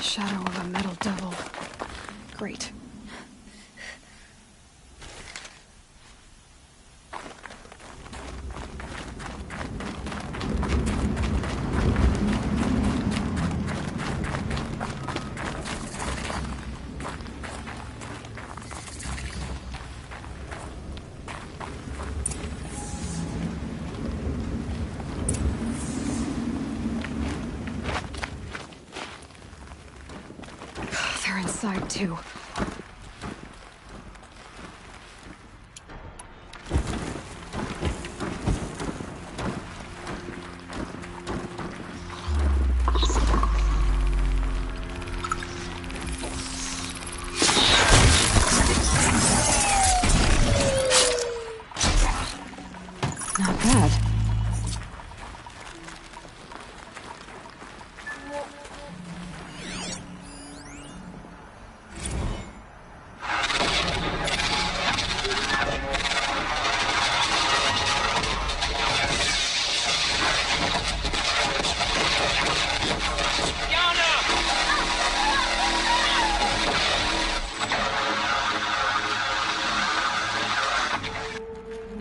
shadow of a metal devil. Great. They're inside too. Not bad.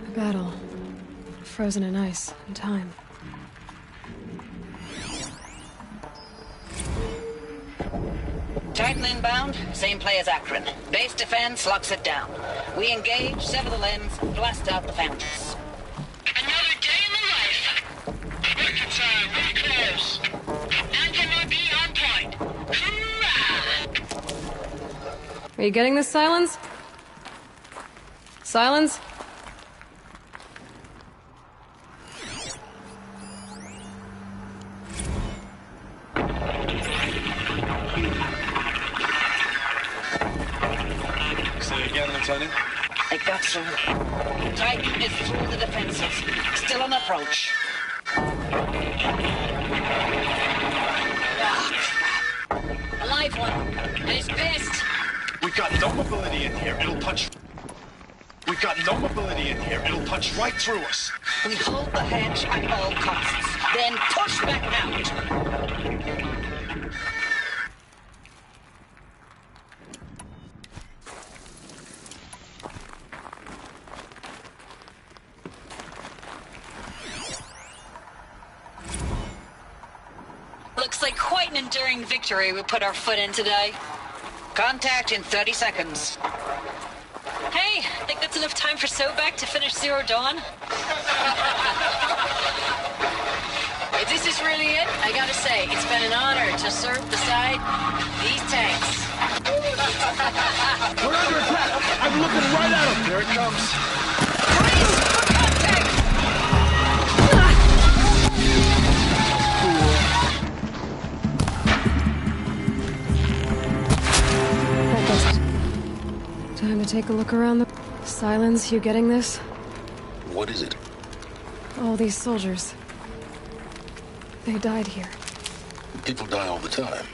A battle. Frozen in ice and time. Titan inbound, same play as Akron. Base defense locks it down. We engage, sever the limbs, blast out the fountains. Another day in the life. Record time, really close. Engine will be on point. Hoorah! Are you getting this, Silence? Silence? Say again, Lieutenant. I got some. Titan is through the defenses. Still on approach. Ah, crap. A live one. And he's pissed. We've got no mobility in here. It'll punch. We've got no mobility in here. It'll punch right through us. We hold the hedge at all costs. Then push back out. Looks like quite an enduring victory we put our foot in today. Contact in 30 seconds. Hey, I think that's enough time for Sobek to finish Zero Dawn. If this is really it, I gotta say, it's been an honor to serve beside these tanks. We're under attack. I'm looking right at him. There it comes. Brace for contact! That does it. Time to take a look around the... Silence, you getting this? What is it? All these soldiers. They died here. People die all the time.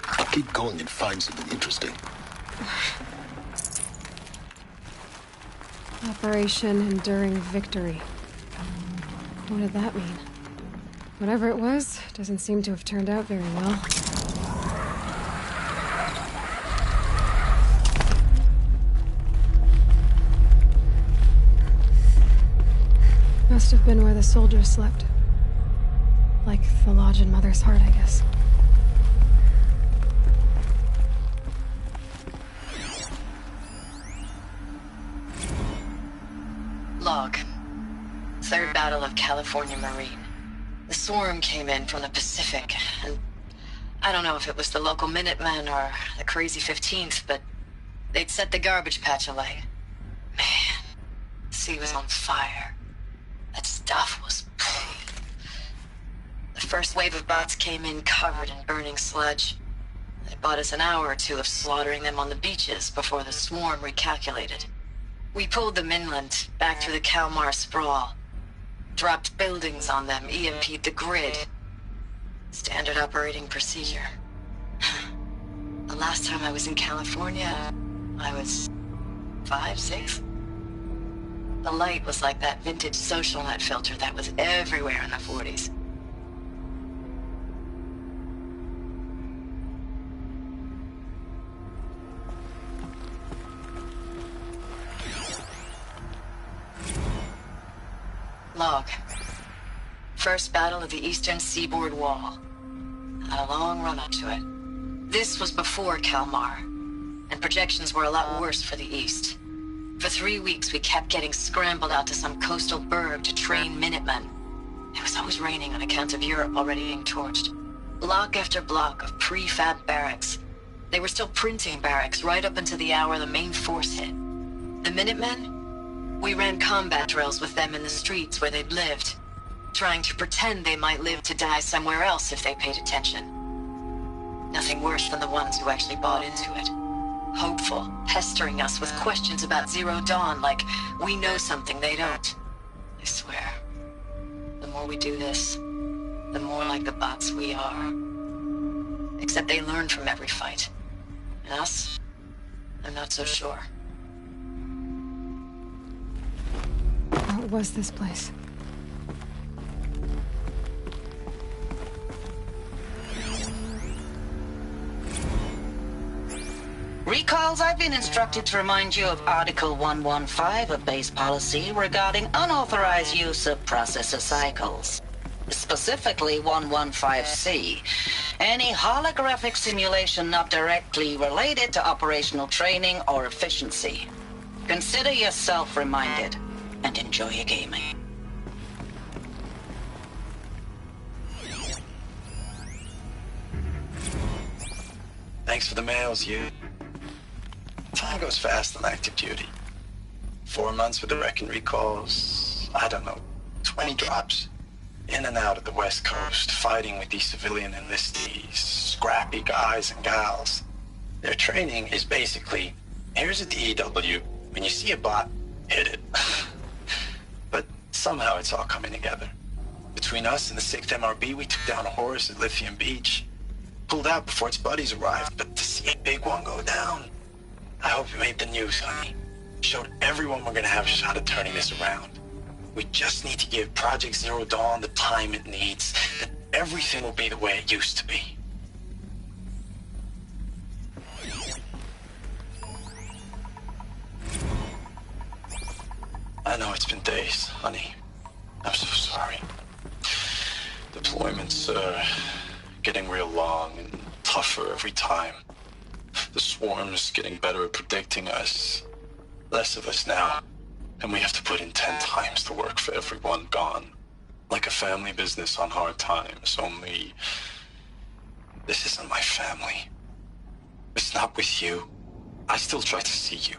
I'll keep going and find something interesting. Operation Enduring Victory. What did that mean? Whatever it was, doesn't seem to have turned out very well. Must have been where the soldiers slept. Like the lodge in Mother's Heart, I guess. Log. Third Battle of California Marine. The swarm came in from the Pacific, and I don't know if it was the local Minutemen or the crazy 15th, but they'd set the garbage patch alight. Man, the sea was on fire. That stuff was... The first wave of bots came in covered in burning sludge. They bought us an hour or two of slaughtering them on the beaches before the swarm recalculated. We pulled them inland, back through the Kalmar sprawl. Dropped buildings on them, EMP'd the grid. Standard operating procedure. The last time I was in California, I was 5, 6? The light was like that vintage social net filter that was everywhere in the 40s. log. First battle of the eastern seaboard wall. Had a long run up to it. This was before Kalmar, and projections were a lot worse for the east. For 3 weeks, we kept getting scrambled out to some coastal burg to train Minutemen. It was always raining on account of Europe already being torched. Block after block of prefab barracks. They were still printing barracks right up until the hour the main force hit. The Minutemen? We ran combat drills with them in the streets where they'd lived, trying to pretend they might live to die somewhere else if they paid attention. Nothing worse than the ones who actually bought into it. Hopeful, pestering us with questions about Zero Dawn like we know something they don't. I swear, the more we do this, the more like the bots we are. Except they learn from every fight. And us? I'm not so sure. What was this place? Recalls, I've been instructed to remind you of Article 115 of base policy regarding unauthorized use of processor cycles. Specifically 115C. Any holographic simulation not directly related to operational training or efficiency. Consider yourself reminded, and enjoy your gaming. Thanks for the mails, you. Time goes fast on active duty. 4 months with the Recon recalls, I don't know, 20 drops. In and out of the West Coast, fighting with these civilian enlistees, scrappy guys and gals. Their training is basically, here's a DEW, when you see a bot, hit it. But somehow it's all coming together. Between us and the 6th MRB, we took down a horse at Lithium Beach. Pulled out before its buddies arrived, but to see a big one go down, I hope it made the news, honey. Showed everyone we're gonna have a shot at turning this around. We just need to give Project Zero Dawn the time it needs, then everything will be the way it used to be. I know it's been days, honey. I'm so sorry. Deployments are getting real long and tougher every time. The swarm's getting better at predicting us. Less of us now. And we have to put in 10 times the work for everyone gone. Like a family business on hard times, only... this isn't my family. It's not with you. I still try to see you.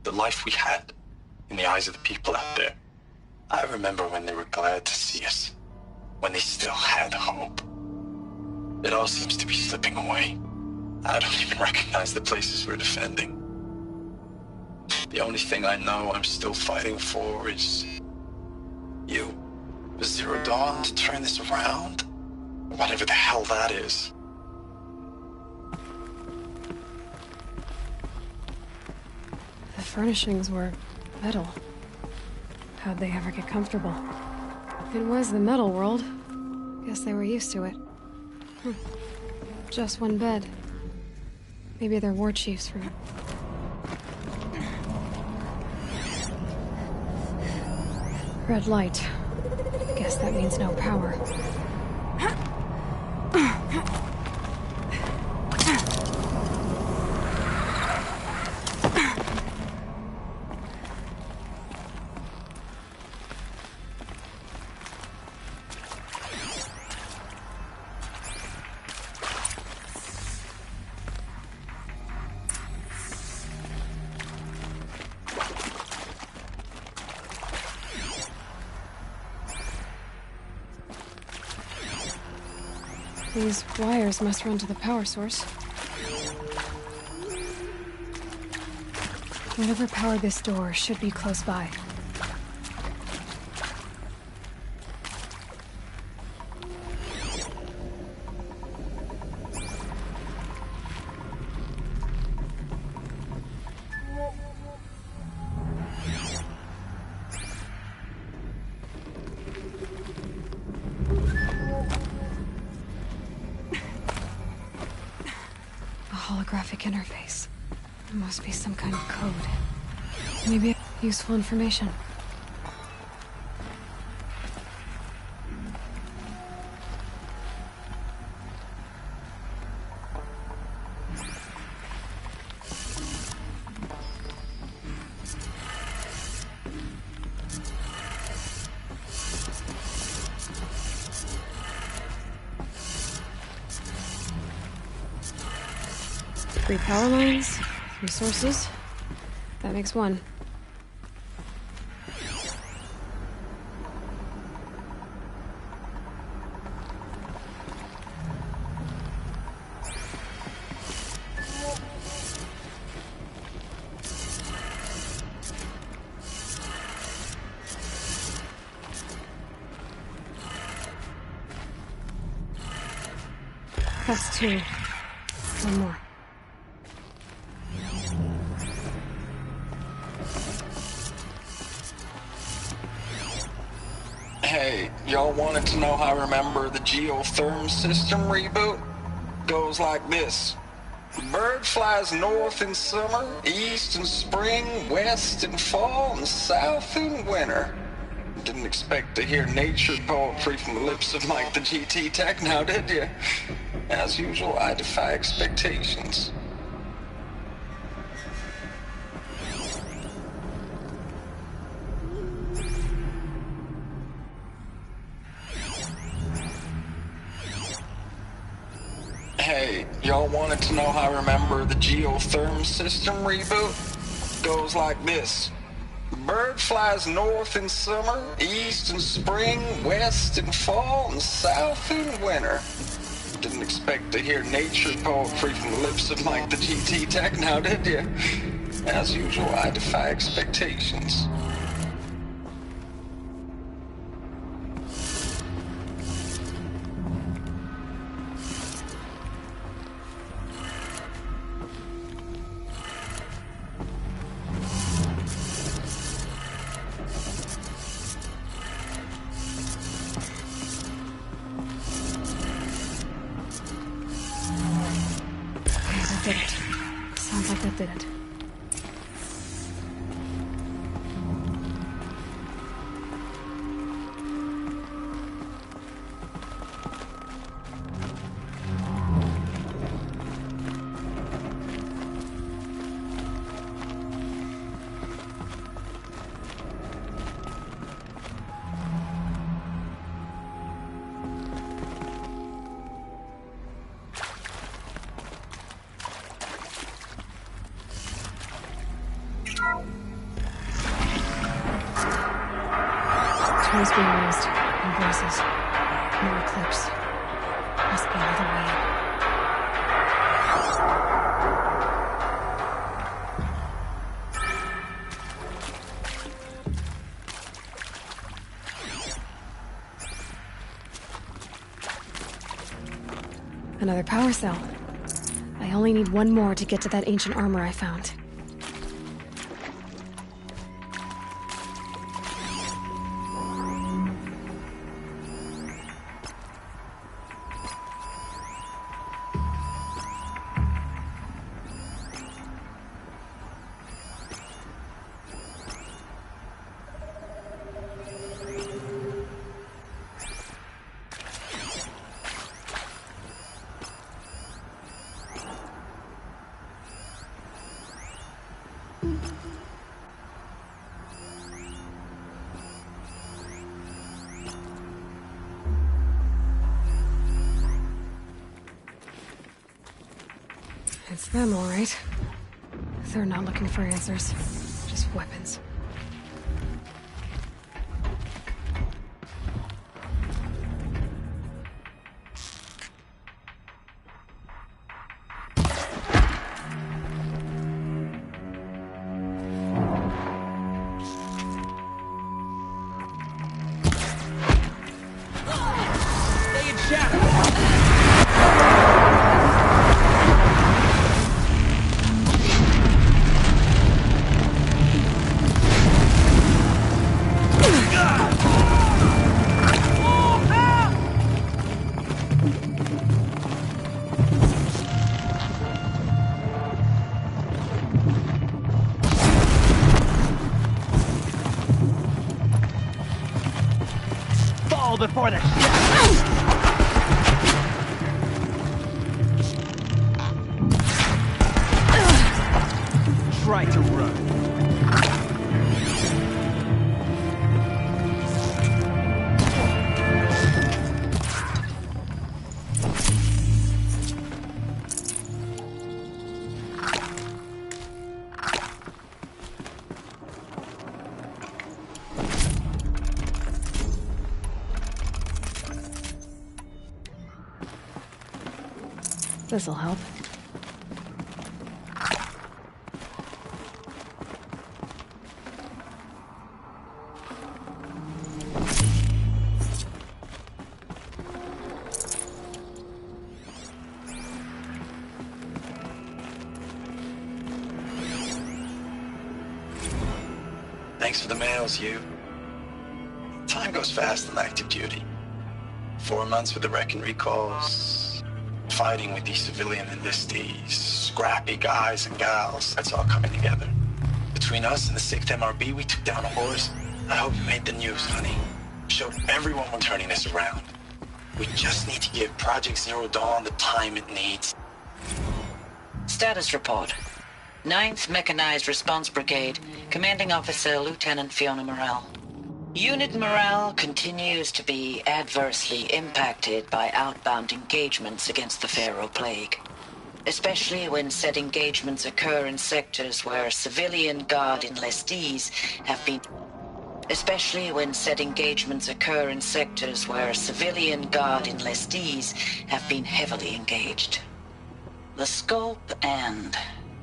The life we had. In the eyes of the people out there. I remember when they were glad to see us. When they still had hope. It all seems to be slipping away. I don't even recognize the places we're defending. The only thing I know I'm still fighting for is... you. The Zero Dawn to turn this around? Whatever the hell that is. The furnishings were metal. How'd they ever get comfortable? It was the metal world. Guess they were used to it. Just one bed. Maybe they're war chiefs from... Red light. Guess that means no power. These wires must run to the power source. Whatever powered this door should be close by. Interface. There must be some kind of code. Maybe useful information. 3 power lines, 3 sources. That makes 1. That's 2. 1 more. Hey, y'all wanted to know how I remember the geotherm system reboot? Goes like this. Bird flies north in summer, east in spring, west in fall, and south in winter. Didn't expect to hear nature poetry from the lips of Mike the GT Tech now, did you? As usual, I defy expectations. Hey, y'all wanted to know how I remember the geotherm system reboot? Goes like this. Bird flies north in summer, east in spring, west in fall, and south in winter. Didn't expect to hear nature poetry from the lips of Mike the GT Tech now, did you? As usual, I defy expectations. Did it. Sounds like that did it. Toys being used. And voices. No eclipse. Must be another way in. Another power cell. I only need 1 more to get to that ancient armor I found. It's them, all right. They're not looking for answers, just weapons. Before the try to run. This'll help. Thanks for the mails, you. Time goes fast in active duty. 4 months with the Recon recalls, fighting with these civilian enlistees, scrappy guys and gals. That's all coming together. Between us and the 6th MRB, we took down a horse. I hope you made the news, honey. Showed everyone we're turning this around. We just need to give Project Zero Dawn the time it needs. Status report. 9th Mechanized Response Brigade, Commanding Officer Lieutenant Fiona Morrell. Unit morale continues to be adversely impacted by outbound engagements against the Pharaoh Plague, especially when said engagements occur in sectors where civilian guard enlistees have been heavily engaged. The scope and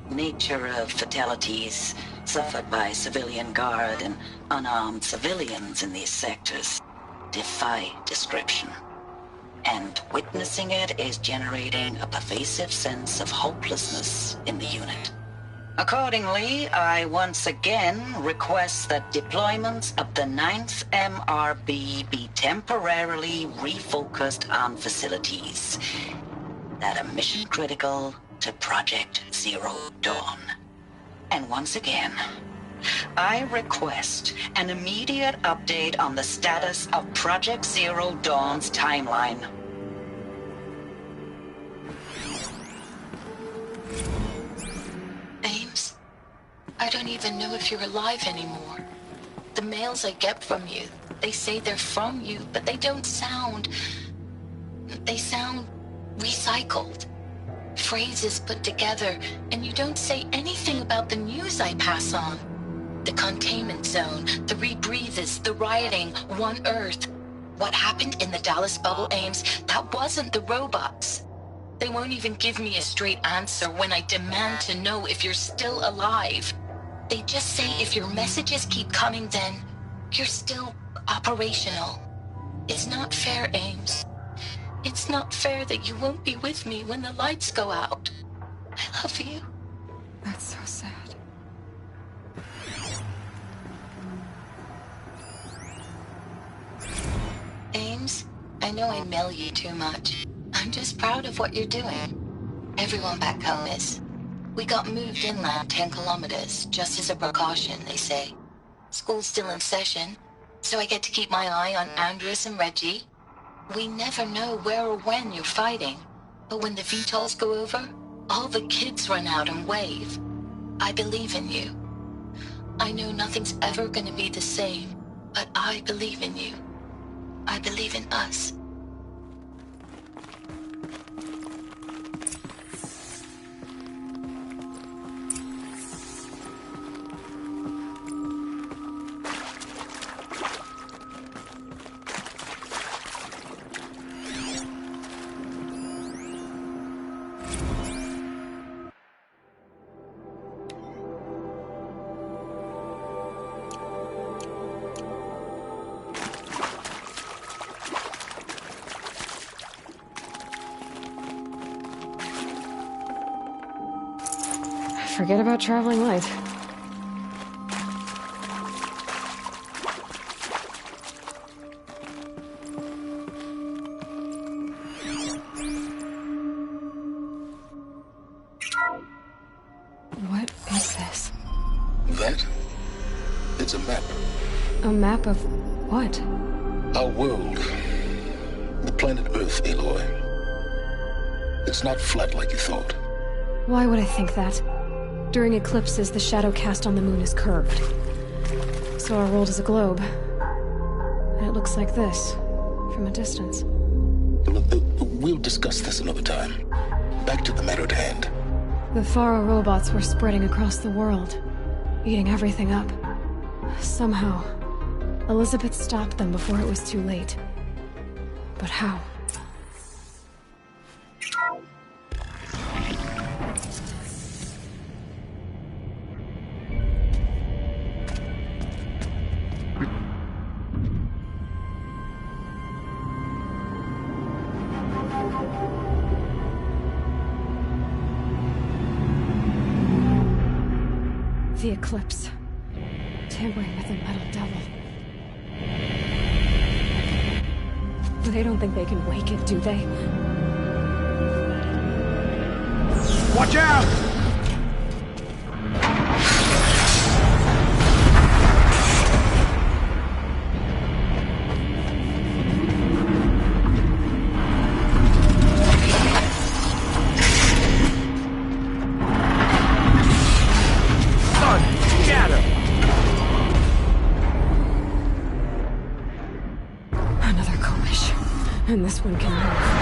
nature of fatalities suffered by civilian guard and unarmed civilians in these sectors defy description. And witnessing it is generating a pervasive sense of hopelessness in the unit. Accordingly, I once again request that deployments of the 9th MRB be temporarily refocused on facilities that are mission critical to Project Zero Dawn. And once again, I request an immediate update on the status of Project Zero Dawn's timeline. Ames, I don't even know if you're alive anymore. The mails I get from you, they say they're from you, but they don't sound... They sound recycled. Phrases put together, and you don't say anything about the news I pass on. The containment zone, the rebreathers, the rioting, One Earth. What happened in the Dallas bubble, Ames, that wasn't the robots. They won't even give me a straight answer when I demand to know if you're still alive. They just say if your messages keep coming, then you're still operational. It's not fair, Ames. It's not fair that you won't be with me when the lights go out. I love you. That's so sad. Ames, I know I mail you too much. I'm just proud of what you're doing. Everyone back home is. We got moved inland 10 kilometers, just as a precaution, they say. School's still in session, so I get to keep my eye on Andrews and Reggie. We never know where or when you're fighting, but when the VTOLs go over, all the kids run out and wave. I believe in you. I know nothing's ever gonna be the same, but I believe in you. I believe in us. Forget about traveling light. What is this? That? It's a map. A map of what? Our world. The planet Earth, Aloy. It's not flat like you thought. Why would I think that? During eclipses, the shadow cast on the moon is curved. So our world is a globe. And it looks like this, from a distance. We'll discuss this another time. Back to the matter at hand. The Faro robots were spreading across the world, eating everything up. Somehow, Elizabeth stopped them before it was too late. But how? The Eclipse. Tampering with the Metal Devil. They don't think they can wake it, do they? Watch out! And this one can move.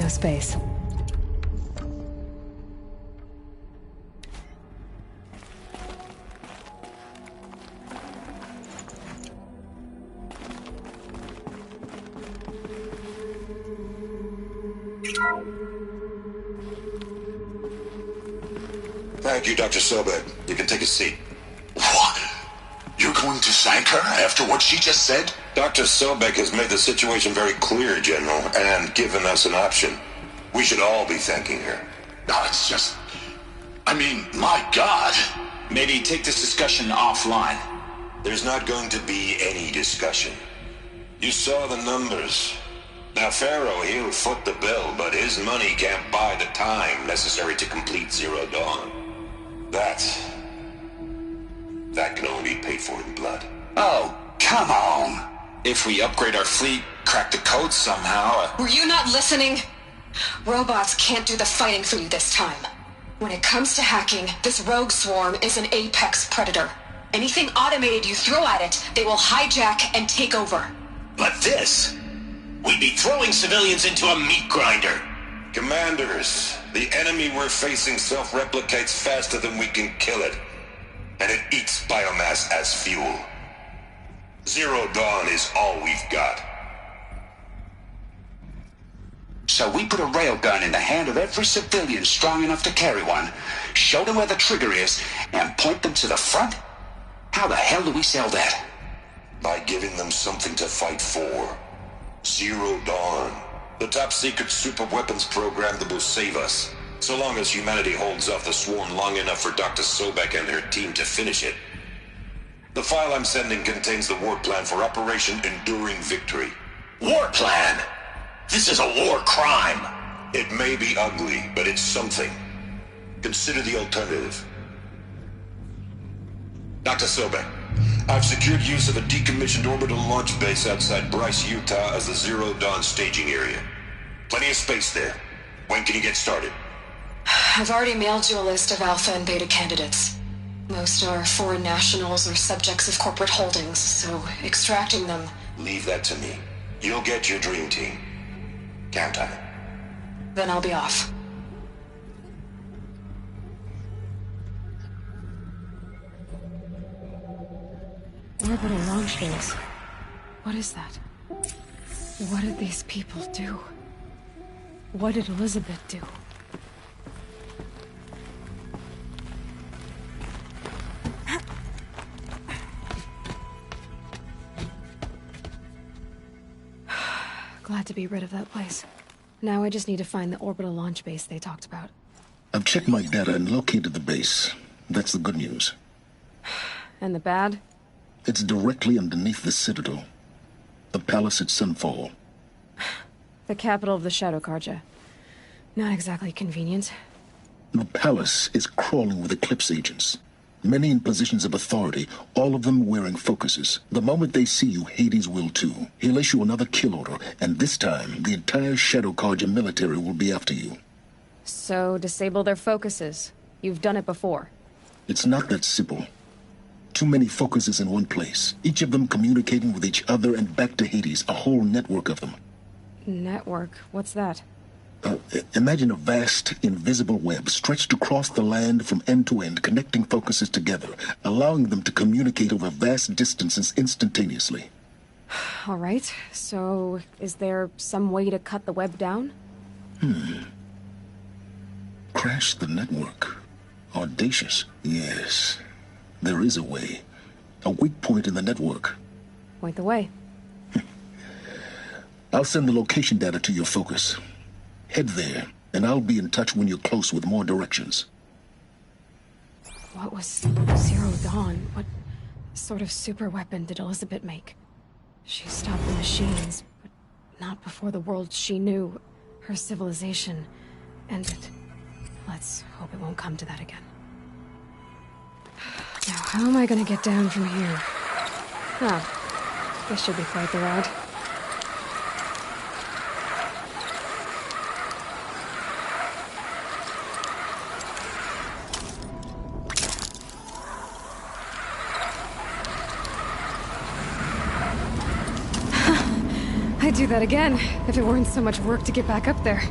no space. Thank you, Dr. Sobek. You can take a seat. What? You're going to thank her after what she just said? Dr. Sobek has made the situation very clear, General, and given us an option. We should all be thanking her. No, it's just... I mean, my God. Maybe take this discussion offline. There's not going to be any discussion. You saw the numbers. Now, Pharaoh, he'll foot the bill, but his money can't buy the time necessary to complete Zero Dawn. That can only be paid for in blood. Oh, come on. If we upgrade our fleet, crack the code somehow... Were you not listening? Robots can't do the fighting for you this time. When it comes to hacking, this rogue swarm is an apex predator. Anything automated you throw at it, they will hijack and take over. But this... We'd be throwing civilians into a meat grinder. Commanders, the enemy we're facing self-replicates faster than we can kill it. And it eats biomass as fuel. Zero Dawn is all we've got. So we put a railgun in the hand of every civilian strong enough to carry one, show them where the trigger is, and point them to the front? How the hell do we sell that? By giving them something to fight for. Zero Dawn. The top-secret super-weapons program that will save us. So long as humanity holds off the swarm long enough for Dr. Sobek and her team to finish it. The file I'm sending contains the war plan for Operation Enduring Victory. War plan? This is a war crime. It may be ugly, but it's something. Consider the alternative. Dr. Sobek, I've secured use of a decommissioned orbital launch base outside Bryce, Utah as the Zero Dawn staging area. Plenty of space there. When can you get started? I've already mailed you a list of alpha and beta candidates. Most are foreign nationals or subjects of corporate holdings, so extracting them... Leave that to me. You'll get your dream team. Count on it. Then I'll be off. Orbital launch base. What is that? What did these people do? What did Elizabeth do? Glad to be rid of that place. Now I just need to find the orbital launch base they talked about. I've checked my data and located the base. That's the good news. And the bad? It's directly underneath the Citadel. The palace at Sunfall. The capital of the Shadow Carja. Not exactly convenient. The palace is crawling with Eclipse agents. Many in positions of authority, all of them wearing focuses. The moment they see you, Hades will too. He'll issue another kill order, and this time, the entire Shadow Carja military will be after you. So, disable their focuses. You've done it before. It's not that simple. Too many focuses in one place, each of them communicating with each other and back to Hades, a whole network of them. Network? What's that? Imagine a vast, invisible web stretched across the land from end to end, connecting focuses together, allowing them to communicate over vast distances instantaneously. All right, so is there some way to cut the web down? Crash the network. Audacious. Yes, there is a way. A weak point in the network. Point the way. I'll send the location data to your focus. Head there, and I'll be in touch when you're close with more directions. What was Zero Dawn? What sort of super weapon did Elizabeth make? She stopped the machines, but not before the world she knew, her civilization, ended. Let's hope it won't come to that again. Now, how am I gonna get down from here? This should be quite the ride. I'd do that again, if it weren't so much work to get back up there.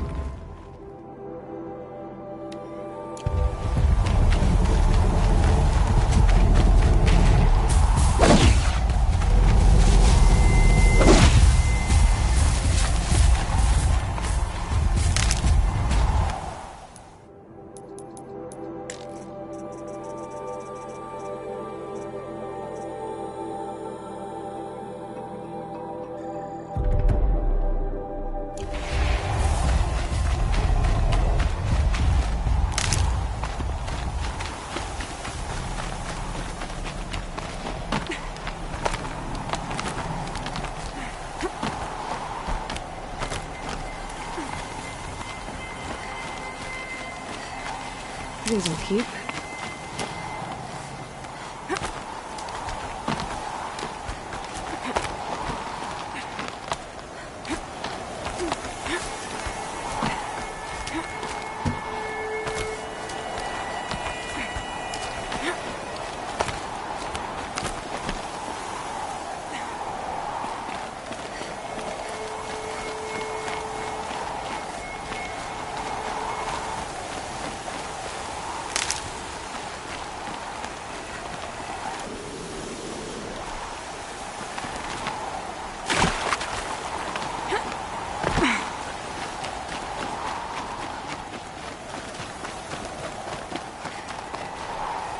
these will keep.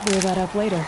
Clear that up later.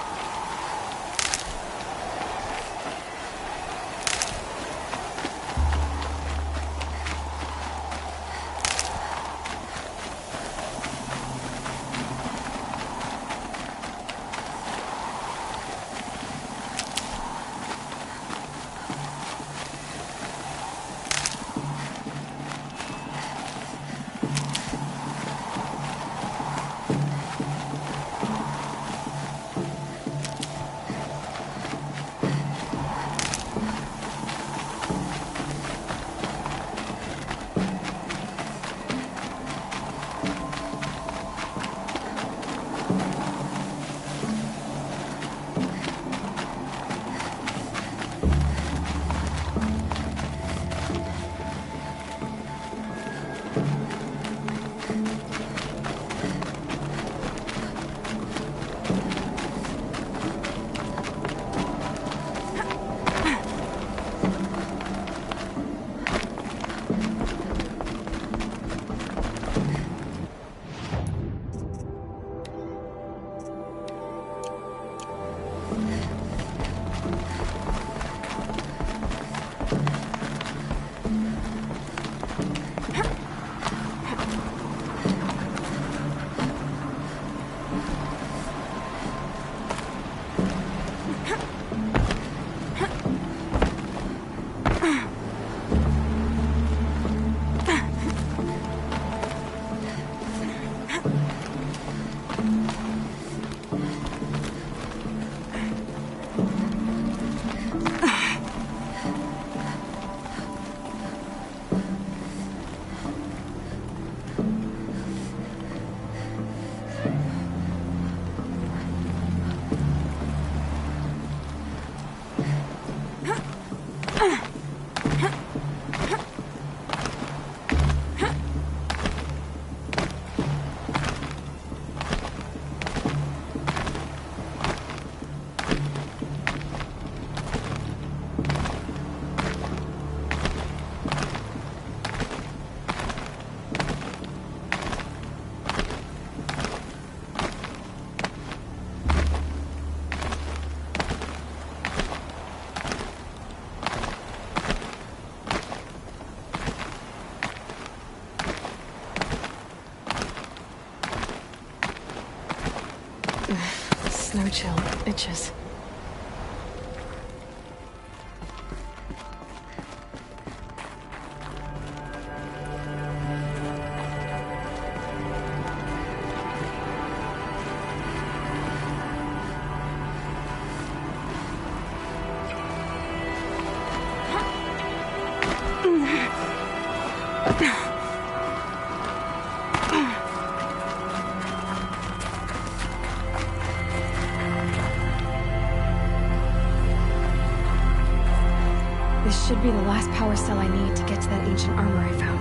Snow chill itches. This should be the last power cell I need to get to that ancient armor I found.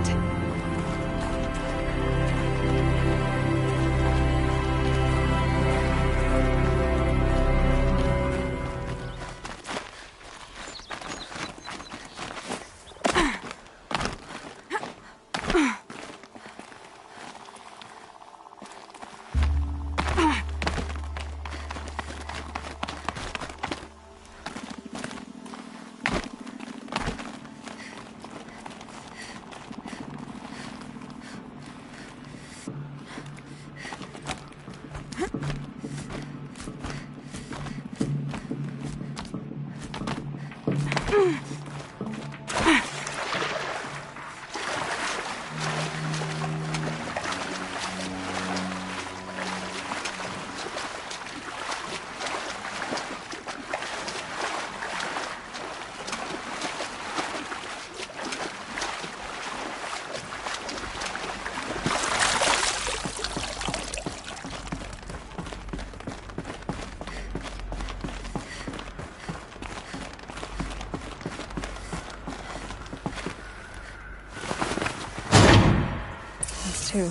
too.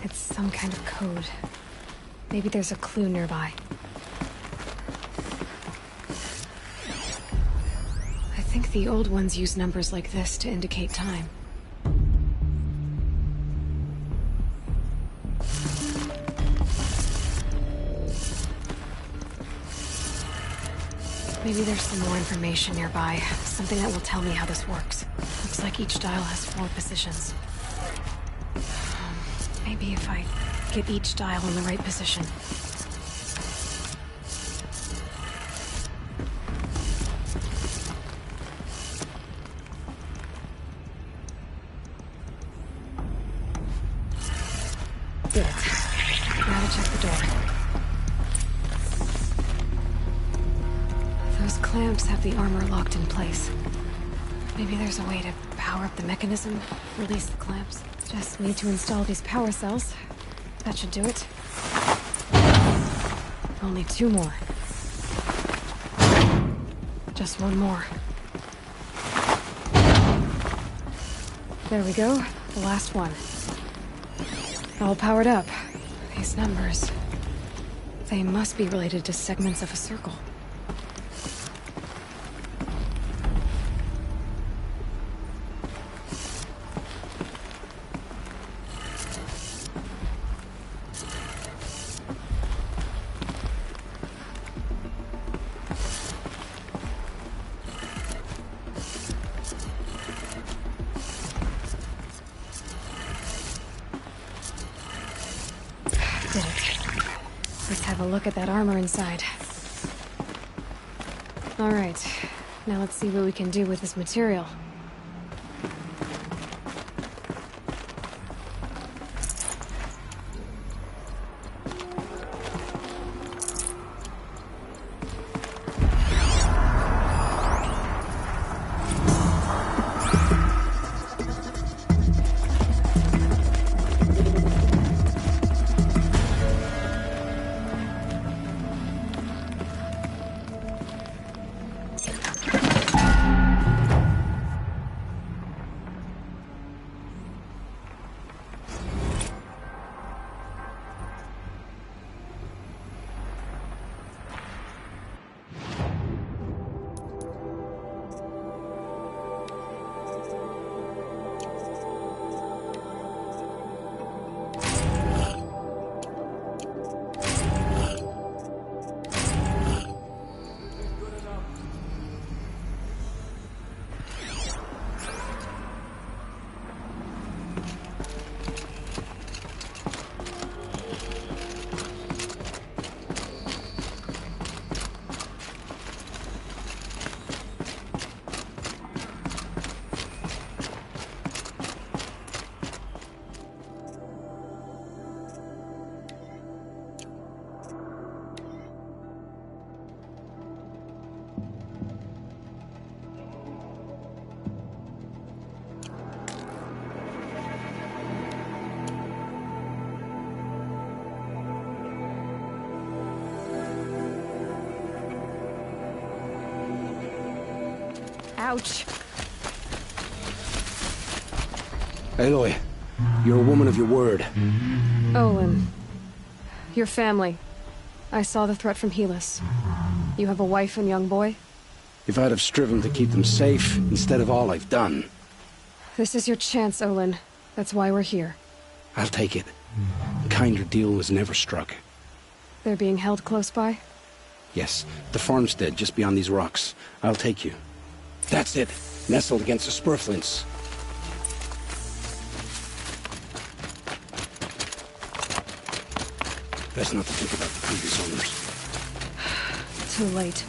It's some kind of code. Maybe there's a clue nearby. I think the old ones use numbers like this to indicate time. Maybe there's some more information nearby. Something that will tell me how this works. Looks like each dial has 4 positions. Maybe if I get each dial in the right position. Did it. Now to check the door. Those clamps have the armor locked in place. Maybe there's a way to power up the mechanism, release the clamps. Just need to install these power cells. That should do it. Only 2 more. Just 1 more. There we go. The last one. All powered up. These numbers. They must be related to segments of a circle. Did it. Let's have a look at that armor inside. All right. Now let's see what we can do with this material. Ouch. Aloy, you're a woman of your word. Olin. Your family. I saw the threat from Helis. You have a wife and young boy? If I'd have striven to keep them safe, instead of all I've done. This is your chance, Olin. That's why we're here. I'll take it. A kinder deal was never struck. They're being held close by? Yes, the farmstead just beyond these rocks. I'll take you. That's it. Nestled against the spurflints. Best not to think about the previous owners. Too late.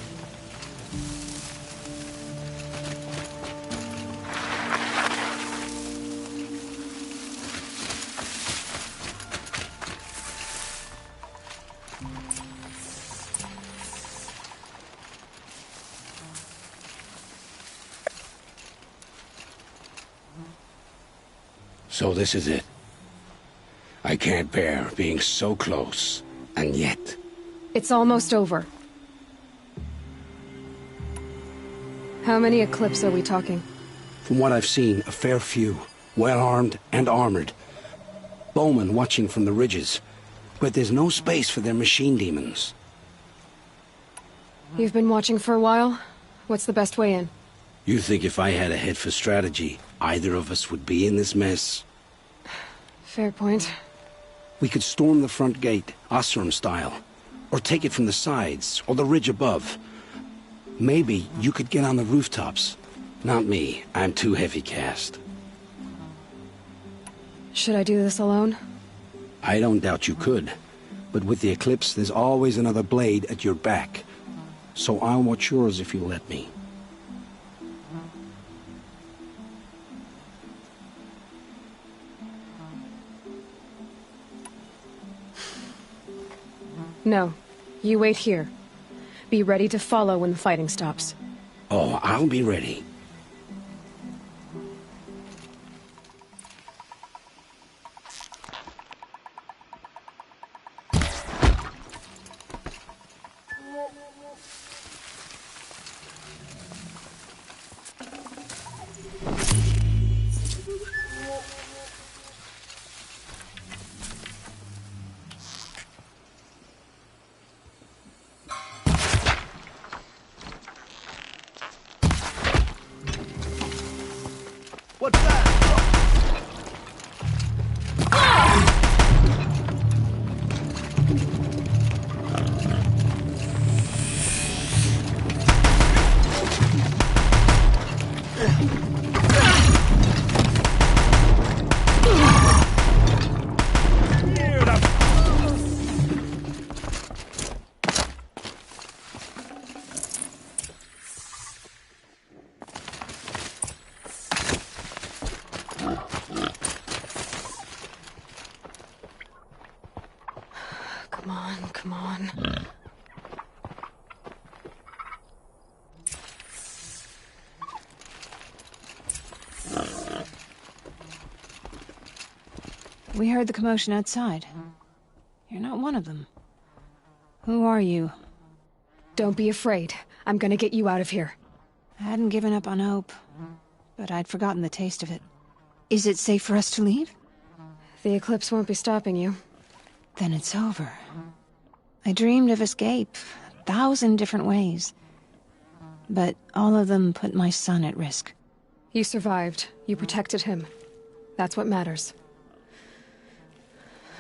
So this is it. I can't bear being so close, and yet... It's almost over. How many Eclipse are we talking? From what I've seen, a fair few. Well-armed and armored. bowmen watching from the ridges. But there's no space for their machine demons. You've been watching for a while? What's the best way in? You think if I had a head for strategy, either of us would be in this mess? Fair point. We could storm the front gate, Osram style. Or take it from the sides, or the ridge above. Maybe you could get on the rooftops. Not me. I'm too heavy cast. Should I do this alone? I don't doubt you could. But with the Eclipse, there's always another blade at your back. So I'll watch yours if you let me. No. You wait here. Be ready to follow when the fighting stops. Oh, I'll be ready. What's that? Come on. We heard the commotion outside. You're not one of them. Who are you? Don't be afraid. I'm gonna get you out of here. I hadn't given up on hope, but I'd forgotten the taste of it. Is it safe for us to leave? The Eclipse won't be stopping you. Then it's over. I dreamed of escape, 1,000 different ways. But all of them put my son at risk. You survived. You protected him. That's what matters.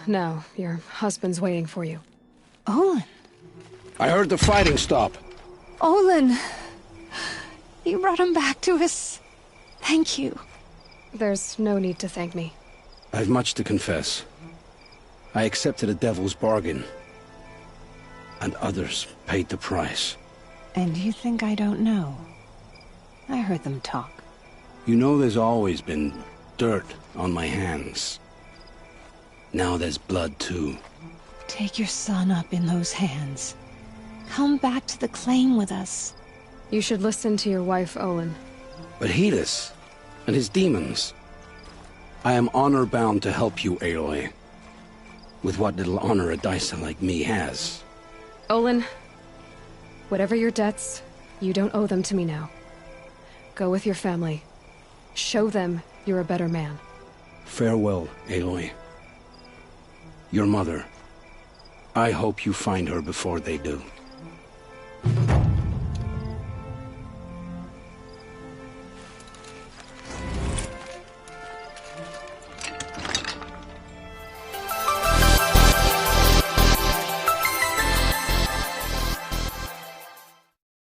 Now, your husband's waiting for you. Olin! I heard the fighting stop. Olin! You brought him back to us. Thank you. There's no need to thank me. I've much to confess. I accepted a devil's bargain. And others paid the price. And you think I don't know? I heard them talk. You know there's always been dirt on my hands. Now there's blood too. Take your son up in those hands. Come back to the claim with us. You should listen to your wife, Olin. But Hedis and his demons. I am honor-bound to help you, Aloy. With what little honor a dicer like me has. Olin, whatever your debts, you don't owe them to me now. Go with your family. Show them you're a better man. Farewell, Aloy. Your mother. I hope you find her before they do.